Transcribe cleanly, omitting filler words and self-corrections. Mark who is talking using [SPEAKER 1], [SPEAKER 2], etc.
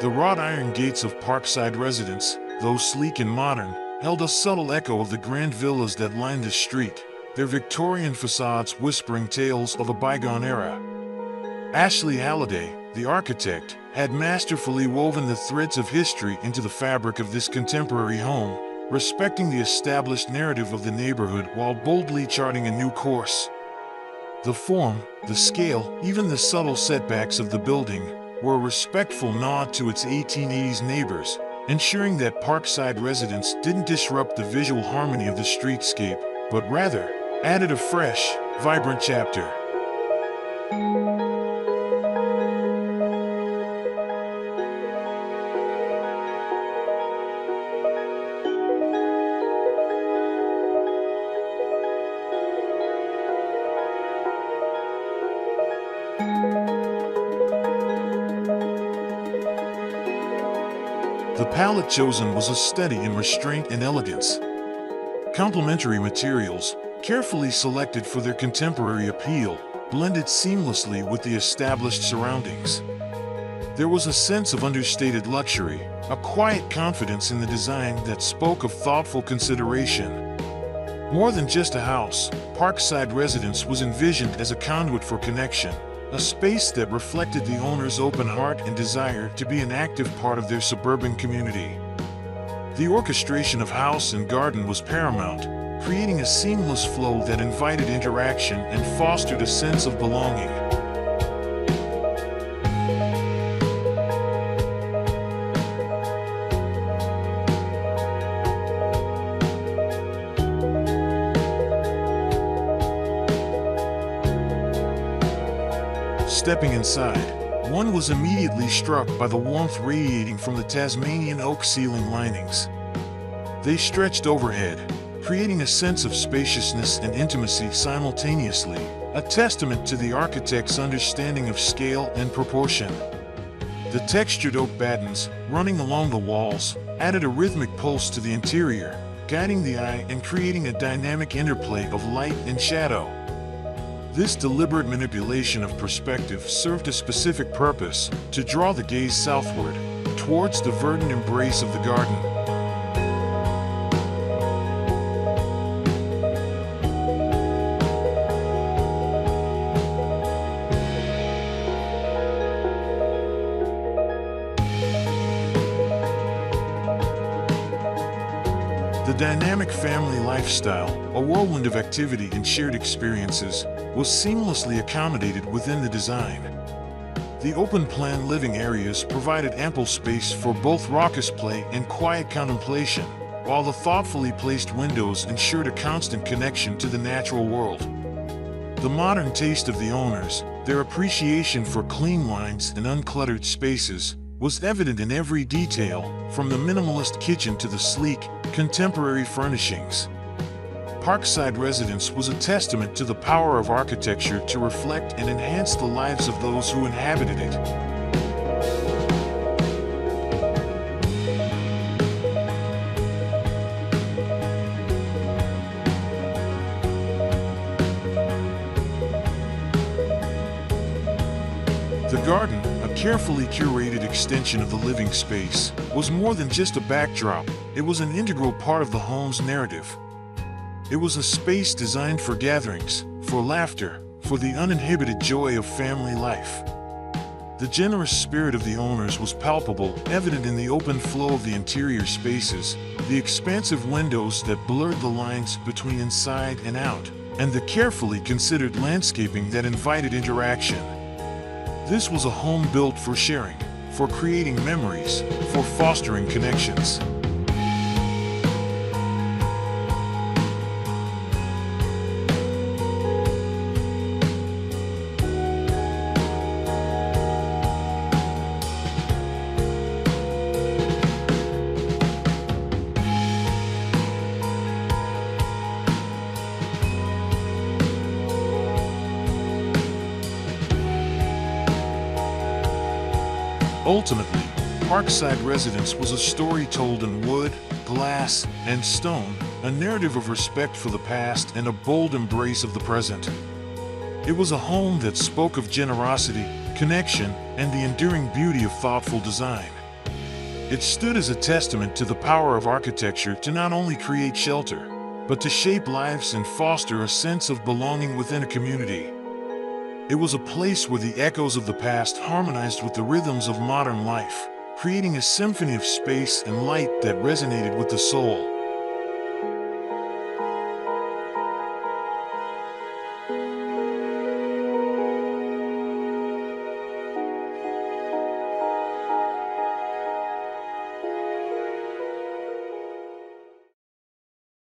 [SPEAKER 1] The wrought iron gates of Parkside Residence, though sleek and modern, held a subtle echo of the grand villas that lined the street, their Victorian facades whispering tales of a bygone era. Halliday, the architect, had masterfully woven the threads of history into the fabric of this contemporary home, respecting the established narrative of the neighborhood while boldly charting a new course. The form, the scale, even the subtle setbacks of the building were a respectful nod to its 1880s neighbors, ensuring that Parkside Residence didn't disrupt the visual harmony of the streetscape, but rather added a fresh, vibrant chapter. The palette chosen was a study in restraint and elegance. Complementary materials, carefully selected for their contemporary appeal, blended seamlessly with the established surroundings. There was a sense of understated luxury, a quiet confidence in the design that spoke of thoughtful consideration. More than just a house, Parkside Residence was envisioned as a conduit for connection, a space that reflected the owner's open heart and desire to be an active part of their suburban community. The orchestration of house and garden was paramount, creating a seamless flow that invited interaction and fostered a sense of belonging. Stepping inside, one was immediately struck by the warmth radiating from the Tasmanian oak ceiling linings. They stretched overhead, creating a sense of spaciousness and intimacy simultaneously, a testament to the architect's understanding of scale and proportion. The textured oak battens, running along the walls, added a rhythmic pulse to the interior, guiding the eye and creating a dynamic interplay of light and shadow. This deliberate manipulation of perspective served a specific purpose: to draw the gaze southward, towards the verdant embrace of the garden. The dynamic family lifestyle, a whirlwind of activity and shared experiences, was seamlessly accommodated within the design. The open-plan living areas provided ample space for both raucous play and quiet contemplation, while the thoughtfully placed windows ensured a constant connection to the natural world. The modern taste of the owners, their appreciation for clean lines and uncluttered spaces, was evident in every detail, from the minimalist kitchen to the sleek, contemporary furnishings. Parkside Residence was a testament to the power of architecture to reflect and enhance the lives of those who inhabited it. The garden, a carefully curated extension of the living space, was more than just a backdrop. It was an integral part of the home's narrative. It was a space designed for gatherings, for laughter, for the uninhibited joy of family life. The generous spirit of the owners was palpable, evident in the open flow of the interior spaces, the expansive windows that blurred the lines between inside and out, and the carefully considered landscaping that invited interaction. This was a home built for sharing, for creating memories, for fostering connections. Ultimately, Parkside Residence was a story told in wood, glass, and stone, a narrative of respect for the past and a bold embrace of the present. It was a home that spoke of generosity, connection, and the enduring beauty of thoughtful design. It stood as a testament to the power of architecture to not only create shelter, but to shape lives and foster a sense of belonging within a community. It was a place where the echoes of the past harmonized with the rhythms of modern life, creating a symphony of space and light that resonated with the soul.